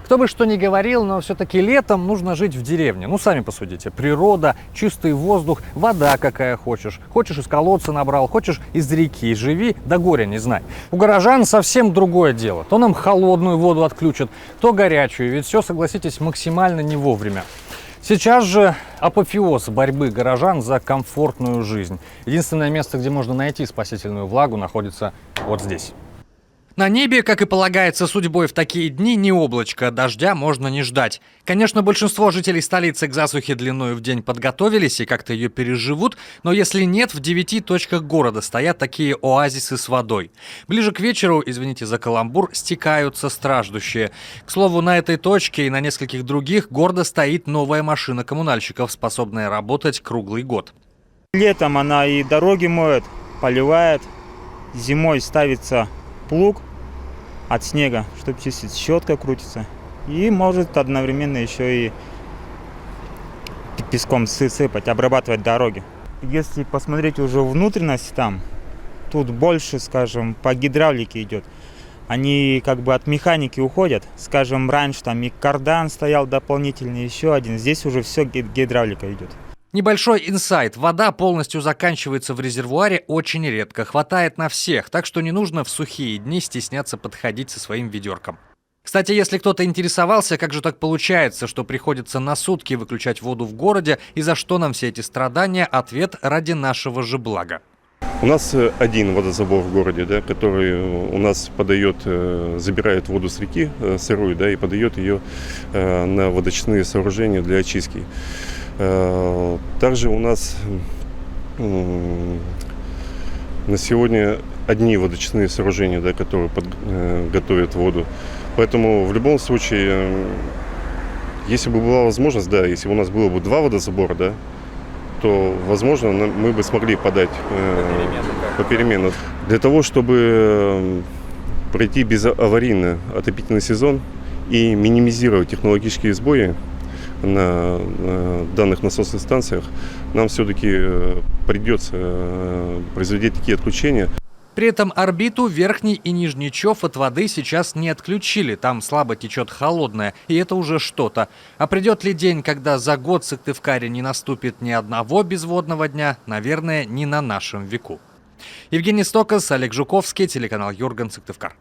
Кто бы что ни говорил, но все-таки летом нужно жить в деревне. Ну, сами посудите. Природа, чистый воздух, вода какая хочешь. Хочешь из колодца набрал, хочешь из реки. Живи, до горя не знай. У горожан совсем другое дело. То нам холодную воду отключат, то горячую. Ведь все, согласитесь, максимально не вовремя. Сейчас же апофеоз борьбы горожан за комфортную жизнь. Единственное место, где можно найти спасительную влагу, находится вот здесь. На небе, как и полагается судьбой в такие дни, не облачко, дождя можно не ждать. Конечно, большинство жителей столицы к засухе длиною в день подготовились и как-то ее переживут, но если нет, в 9 точках города стоят такие оазисы с водой. Ближе к вечеру, извините за каламбур, стекаются страждущие. К слову, на этой точке и на нескольких других гордо стоит новая машина коммунальщиков, способная работать круглый год. Летом она и дороги моет, поливает, зимой ставится плуг от снега, чтобы чистить, щетка крутится. И может одновременно еще и песком сыпать, обрабатывать дороги. Если посмотреть уже внутренность там, тут больше, скажем, по гидравлике идет. Они как бы от механики уходят. Скажем, раньше там и кардан стоял дополнительный, еще один. Здесь уже все гидравлика идет. Небольшой инсайт. Вода полностью заканчивается в резервуаре очень редко. Хватает на всех, так что не нужно в сухие дни стесняться подходить со своим ведерком. Кстати, если кто-то интересовался, как же так получается, что приходится на сутки выключать воду в городе и за что нам все эти страдания, ответ ради нашего же блага. У нас один водозабор в городе, да, который у нас подает, забирает воду с реки сырую, да, и подает ее на водочные сооружения для очистки. Также у нас на сегодня одни водочные сооружения, да, которые готовят воду. Поэтому в любом случае, если бы была возможность, да, если бы у нас было бы 2 водозабора, да, то, возможно, мы бы смогли подать попеременно. Для того, чтобы пройти безаварийно отопительный сезон и минимизировать технологические сбои на данных насосных станциях, нам все-таки придется производить такие отключения. При этом орбиту, верхний и нижний чов от воды сейчас не отключили. Там слабо течет холодная, и это уже что-то. А придет ли день, когда за год в Сыктывкаре не наступит ни одного безводного дня? Наверное, не на нашем веку. Евгений Стокас, Олег Жуковский, телеканал Юрган, Сыктывкар.